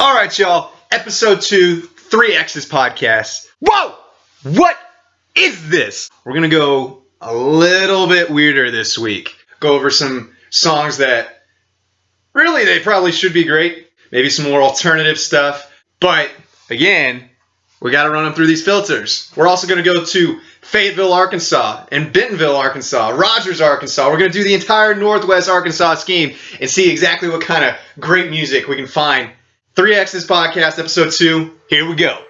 All right, y'all. Episode 2, 3Xs podcast. Whoa! What is this? We're going to go a little bit weirder this week. Go over some songs that really they probably should be great. Maybe some more alternative stuff. But again, we got to run them through these filters. We're also going to go to Fayetteville, Arkansas, and Bentonville, Arkansas, Rogers, Arkansas. We're going to do the entire Northwest Arkansas scheme and see exactly what kind of great music we can find. 3Xs podcast, episode 2. Here we go.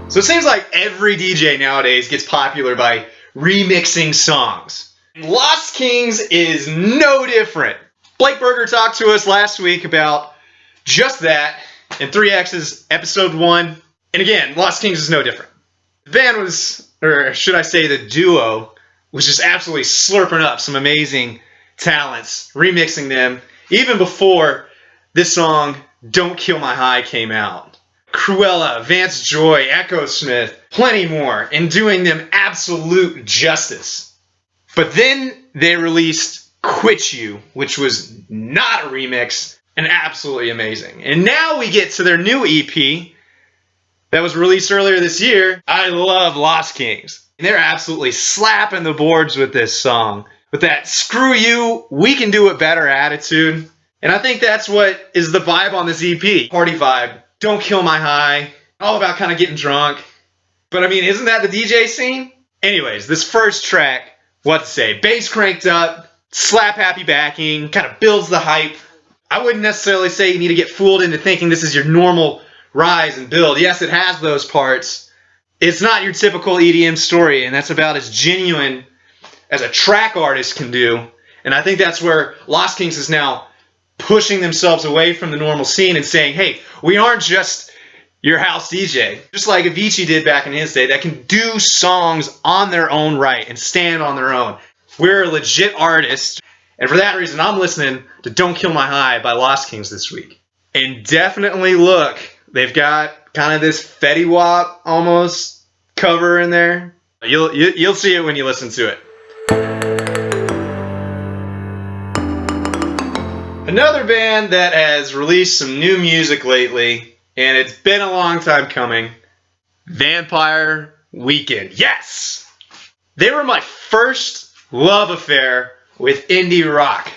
So it seems like every DJ nowadays gets popular by remixing songs. Lost Kings is no different. Blake Berger talked to us last week about just that in 3Xs episode 1. And again, Lost Kings is no different. The band was, or should I say the duo, was just absolutely slurping up some amazing talents, remixing them, even before this song, Don't Kill My High, came out. Cruella, Vance Joy, Echo Smith, plenty more, and doing them absolute justice. But then they released Quit You, which was not a remix, and absolutely amazing. And now we get to their new EP that was released earlier this year. I love Lost Kings. And they're absolutely slapping the boards with this song. With that screw you, we can do it better attitude. And I think that's what is the vibe on this EP. Party vibe. Don't kill my high. All about kind of getting drunk. But I mean, isn't that the DJ scene? Anyways, this first track, what to say? Bass cranked up, slap happy backing, kind of builds the hype. I wouldn't necessarily say you need to get fooled into thinking this is your normal rise and build. Yes, it has those parts. It's not your typical EDM story, and that's about as genuine as a track artist can do. And I think that's where Lost Kings is now pushing themselves away from the normal scene and saying, hey, we aren't just your house DJ. Just like Avicii did back in his day, that can do songs on their own right and stand on their own. We're a legit artist. And for that reason, I'm listening to Don't Kill My High by Lost Kings this week. And definitely look, they've got kind of this Fetty Wap almost cover in there. You'll see it when you listen to it. Another band that has released some new music lately, and it's been a long time coming, Vampire Weekend. Yes! They were my first love affair with indie rock.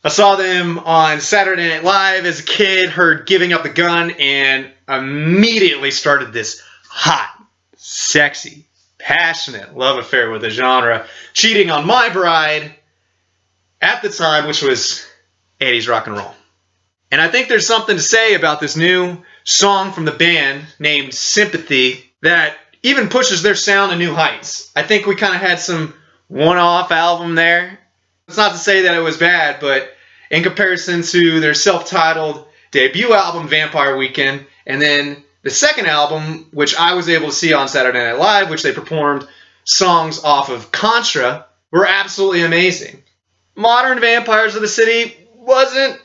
I saw them on Saturday Night Live as a kid, heard Giving Up the Gun, and immediately started this hot, sexy, passionate love affair with the genre, cheating on my bride at the time, which was 80s rock and roll. And I think there's something to say about this new song from the band named Sympathy that even pushes their sound to new heights. I think we kind of had some one-off album there. It's not to say that it was bad, but in comparison to their self-titled debut album, Vampire Weekend, and then the second album, which I was able to see on Saturday Night Live, which they performed songs off of Contra, were absolutely amazing. Modern Vampires of the City wasn't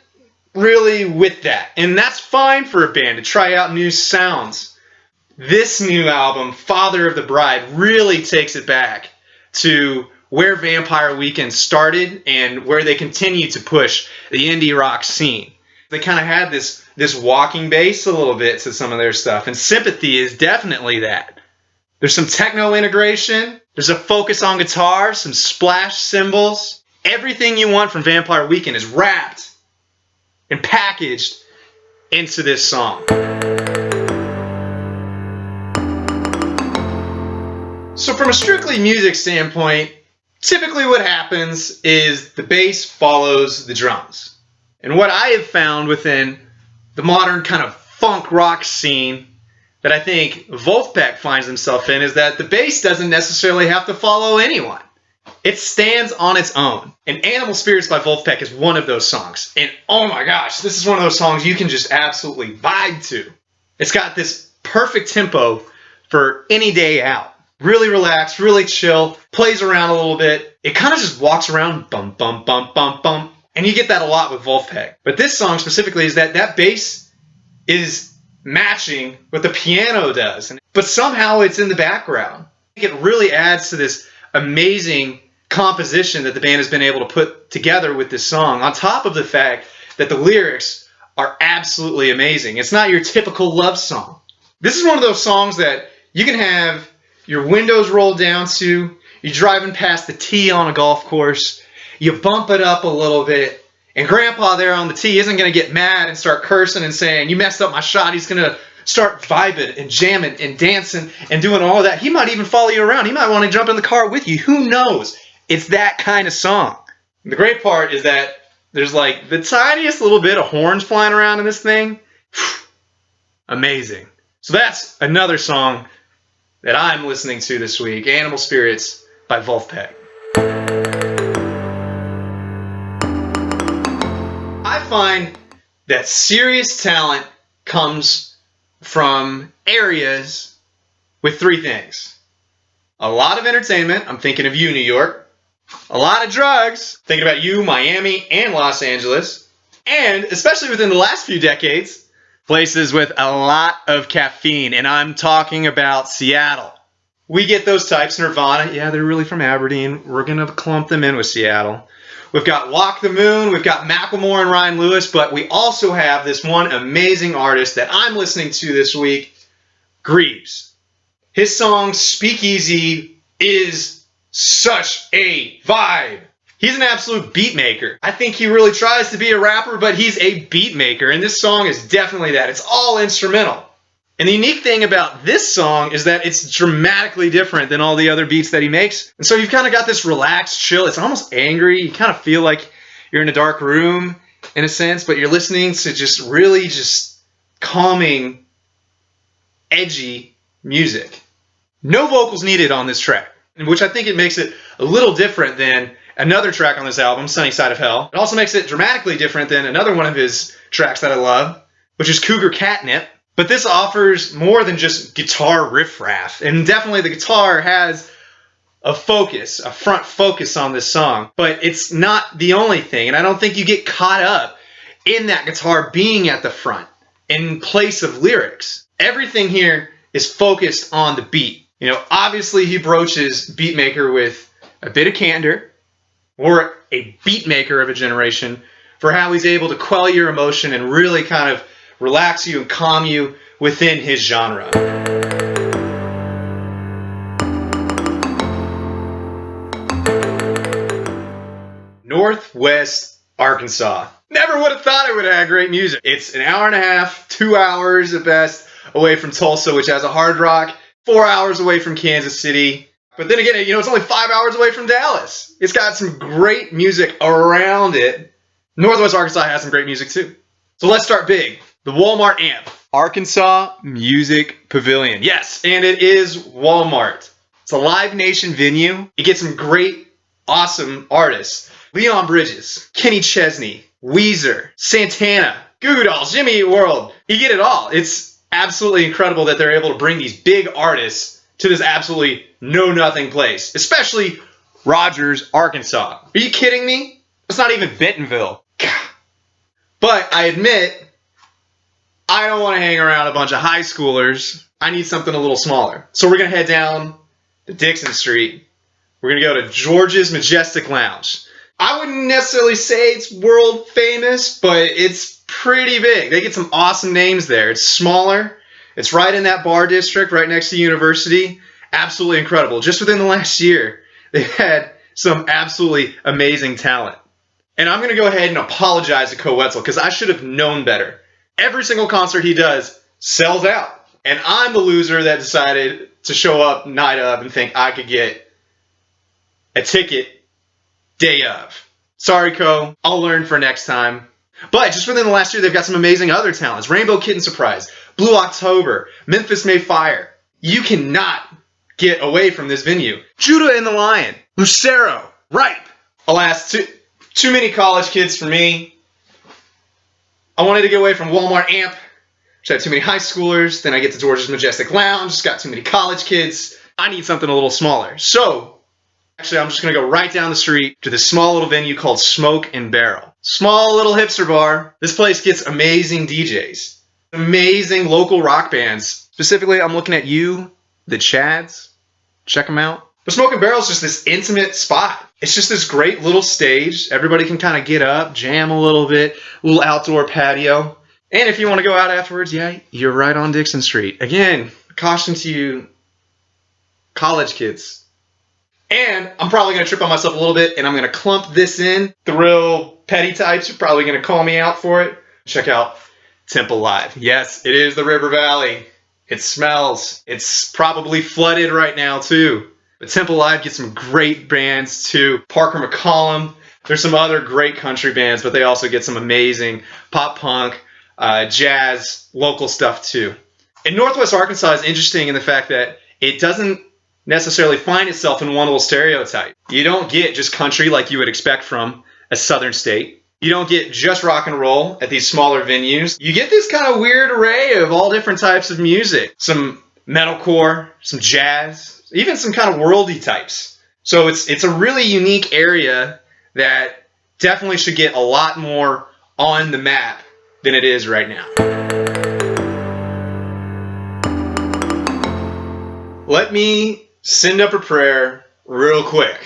really with that, and that's fine for a band to try out new sounds. This new album, Father of the Bride, really takes it back to where Vampire Weekend started and where they continue to push the indie rock scene. They kind of had this walking bass a little bit to some of their stuff, and Sympathy is definitely that. There's some techno integration, there's a focus on guitar, some splash cymbals. Everything you want from Vampire Weekend is wrapped and packaged into this song. So from a strictly music standpoint, typically what happens is the bass follows the drums. And what I have found within the modern kind of funk rock scene that I think Vulfpeck finds himself in is that the bass doesn't necessarily have to follow anyone. It stands on its own. And Animal Spirits by Vulfpeck is one of those songs. And oh my gosh, this is one of those songs you can just absolutely vibe to. It's got this perfect tempo for any day out. Really relaxed, really chill, plays around a little bit. It kind of just walks around, bum, bum, bum, bum, bum. And you get that a lot with Vulfpeck. But this song specifically is that bass is matching what the piano does. But somehow it's in the background. It really adds to this amazing composition that the band has been able to put put together with this song, on top of the fact that the lyrics are absolutely amazing. It's not your typical love song. This is one of those songs that you can have your windows rolled down to, you're driving past the tee on a golf course, you bump it up a little bit, and Grandpa there on the tee isn't going to get mad and start cursing and saying, you messed up my shot. He's going to start vibing and jamming and dancing and doing all of that. He might even follow you around. He might want to jump in the car with you. Who knows? It's that kind of song. And the great part is that there's like the tiniest little bit of horns flying around in this thing. Amazing. So that's another song that I'm listening to this week, Animal Spirits by Vulfpeck. I find that serious talent comes from areas with three things. A lot of entertainment, I'm thinking of you, New York. A lot of drugs, thinking about you, Miami and Los Angeles. And, especially within the last few decades, places with a lot of caffeine. And I'm talking about Seattle. We get those types, Nirvana. Yeah, they're really from Aberdeen. We're going to clump them in with Seattle. We've got Walk the Moon, we've got Macklemore and Ryan Lewis, but we also have this one amazing artist that I'm listening to this week, Grieves. His song, Speakeasy, is such a vibe. He's an absolute beat maker. I think he really tries to be a rapper, but he's a beat maker, and this song is definitely that. It's all instrumental. And the unique thing about this song is that it's dramatically different than all the other beats that he makes. And so you've kind of got this relaxed chill. It's almost angry. You kind of feel like you're in a dark room in a sense, but you're listening to just really just calming, edgy music. No vocals needed on this track, which I think it makes it a little different than another track on this album, Sunny Side of Hell. It also makes it dramatically different than another one of his tracks that I love, which is Cougar Catnip. But this offers more than just guitar riff-raff. And definitely the guitar has a focus, a front focus on this song. But it's not the only thing. And I don't think you get caught up in that guitar being at the front in place of lyrics. Everything here is focused on the beat. You know, obviously he broaches beatmaker with a bit of candor, or a beatmaker of a generation, for how he's able to quell your emotion and really kind of relax you and calm you within his genre. Northwest Arkansas. Never would have thought it would have had great music. It's an hour and a half, 2 hours at best, away from Tulsa, which has a hard rock, 4 hours away from Kansas City. But then again, you know, it's only 5 hours away from Dallas. It's got some great music around it. Northwest Arkansas has some great music too. So let's start big. The Walmart Amp. Arkansas Music Pavilion. Yes, and it is Walmart. It's a Live Nation venue. You get some great, awesome artists. Leon Bridges, Kenny Chesney, Weezer, Santana, Goo Goo Dolls, Jimmy Eat World. You get it all. It's absolutely incredible that they're able to bring these big artists to this absolutely know-nothing place. Especially Rogers, Arkansas. Are you kidding me? It's not even Bentonville. But I admit, I don't want to hang around a bunch of high schoolers. I need something a little smaller. So we're going to head down to Dixon Street. We're going to go to George's Majestic Lounge. I wouldn't necessarily say it's world famous, but it's pretty big. They get some awesome names there. It's smaller. It's right in that bar district, right next to University. Absolutely incredible. Just within the last year, they've had some absolutely amazing talent. And I'm going to go ahead and apologize to Co Wetzel because I should have known better. Every single concert he does sells out. And I'm the loser that decided to show up night of and think I could get a ticket day of. Sorry, Co. I'll learn for next time. But just within the last year, they've got some amazing other talents. Rainbow Kitten Surprise, Blue October, Memphis May Fire. You cannot get away from this venue. Judah and the Lion, Lucero, Ripe. Alas, too many college kids for me. I wanted to get away from Walmart Amp, which had too many high schoolers. Then I get to George's Majestic Lounge. It's got too many college kids. I need something a little smaller. So, actually, I'm just going to go right down the street to this small little venue called Smoke and Barrel. Small little hipster bar. This place gets amazing DJs. Amazing local rock bands. Specifically, I'm looking at you, the Chads. Check them out. But Smoking Barrel is just this intimate spot. It's just this great little stage. Everybody can kind of get up, jam a little bit, little outdoor patio. And if you want to go out afterwards, yeah, you're right on Dixon Street. Again, caution to you college kids. And I'm probably going to trip on myself a little bit, and I'm going to clump this in. The real petty types are probably going to call me out for it. Check out Temple Live. Yes, it is the River Valley. It smells. It's probably flooded right now, too. But Temple Live gets some great bands, too. Parker McCollum. There's some other great country bands, but they also get some amazing pop punk, jazz, local stuff, too. And Northwest Arkansas is interesting in the fact that it doesn't necessarily find itself in one little stereotype. You don't get just country like you would expect from a southern state. You don't get just rock and roll at these smaller venues. You get this kind of weird array of all different types of music. Some metalcore, some jazz, even some kind of worldy types. So it's a really unique area that definitely should get a lot more on the map than it is right now. Let me send up a prayer real quick,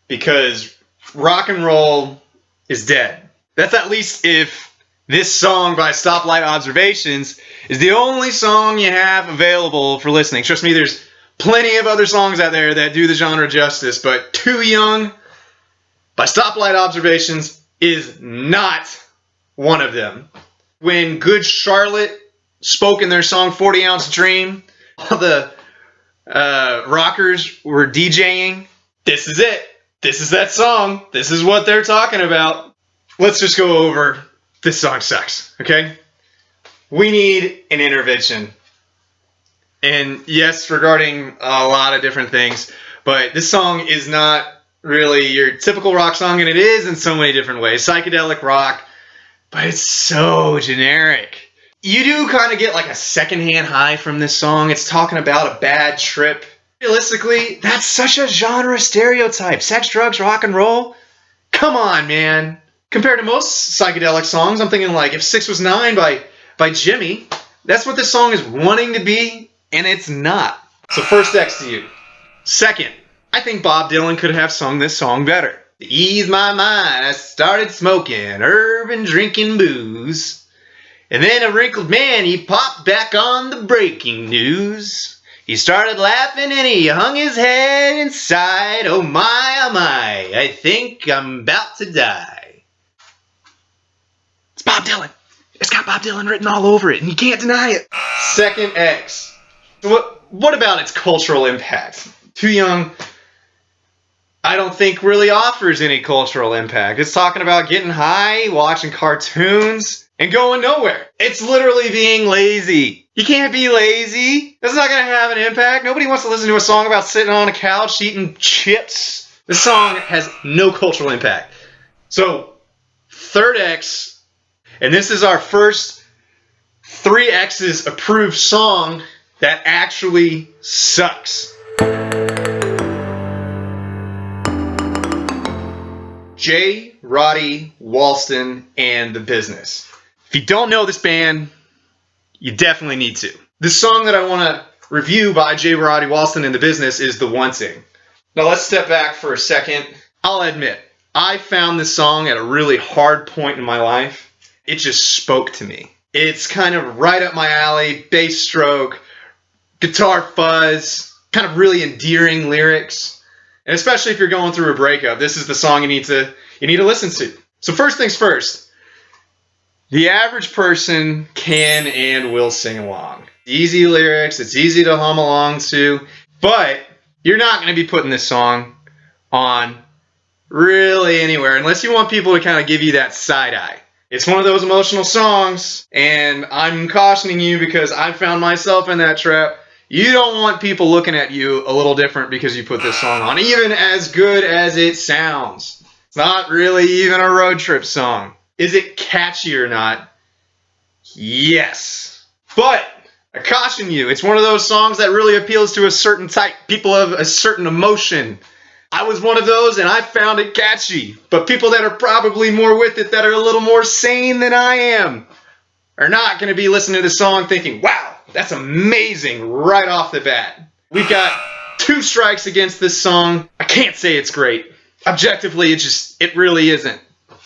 because rock and roll is dead. That's at least if this song by Stoplight Observations is the only song you have available for listening. Trust me, there's plenty of other songs out there that do the genre justice, but Too Young by Stoplight Observations is not one of them. When Good Charlotte spoke in their song 40 Ounce Dream, all the rockers were DJing. This is it. This is that song. This is what they're talking about. Let's just go over this song sucks, okay? We need an intervention. And yes, regarding a lot of different things, but this song is not really your typical rock song, and it is in so many different ways. Psychedelic rock, but it's so generic. You do kind of get like a secondhand high from this song. It's talking about a bad trip. Realistically, that's such a genre stereotype. Sex, drugs, rock and roll. Come on, man. Compared to most psychedelic songs, I'm thinking like If 6 Was 9 by Jimmy. That's what this song is wanting to be, and it's not. So first X to you. Second, I think Bob Dylan could have sung this song better. To ease my mind, I started smoking herb and drinking booze. And then a wrinkled man, he popped back on the breaking news. He started laughing and he hung his head and sighed, oh my, I think I'm about to die. It's Bob Dylan. It's got Bob Dylan written all over it, and you can't deny it. Second X. What about its cultural impact? Too Young, I don't think really offers any cultural impact. It's talking about getting high, watching cartoons, and going nowhere. It's literally being lazy. You can't be lazy. That's not going to have an impact. Nobody wants to listen to a song about sitting on a couch eating chips. This song has no cultural impact. So, third X, and this is our first 3Xs approved song that actually sucks. J. Roddy Walston and The Business. If you don't know this band, you definitely need to. The song that I want to review by J. Roddy Walston and The Business is The Wanting. Now let's step back for a second. I'll admit, I found this song at a really hard point in my life. It just spoke to me. It's kind of right up my alley, bass stroke, guitar fuzz, kind of really endearing lyrics. And especially if you're going through a breakup, this is the song you need to listen to. So first things first, the average person can and will sing along. Easy lyrics, it's easy to hum along to, but you're not going to be putting this song on really anywhere unless you want people to kind of give you that side eye. It's one of those emotional songs, and I'm cautioning you because I found myself in that trap. You don't want people looking at you a little different because you put this song on, even as good as it sounds. It's not really even a road trip song. Is it catchy or not? Yes. But I caution you, it's one of those songs that really appeals to a certain type, people of a certain emotion. I was one of those and I found it catchy. But people that are probably more with it, that are a little more sane than I am, are not going to be listening to the song thinking, wow, that's amazing right off the bat. We've got 2 strikes against this song. I can't say it's great. Objectively, it really isn't.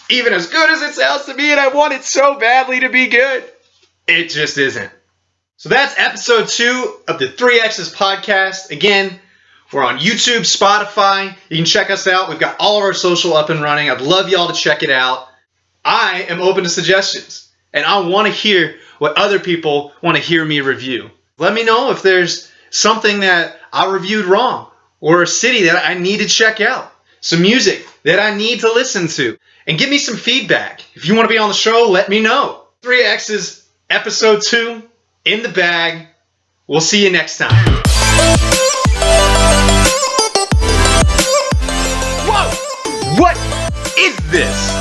Even as good as it sounds to me, and I want it so badly to be good, it just isn't. So that's episode 2 of the 3Xs podcast. Again, we're on YouTube, Spotify. You can check us out. We've got all of our social up and running. I'd love y'all to check it out. I am open to suggestions, and I want to hear what other people want to hear me review. Let me know if there's something that I reviewed wrong, or a city that I need to check out, some music that I need to listen to, and give me some feedback. If you want to be on the show, let me know. 3Xs episode 2 in the bag. We'll see you next time. Whoa! What is this?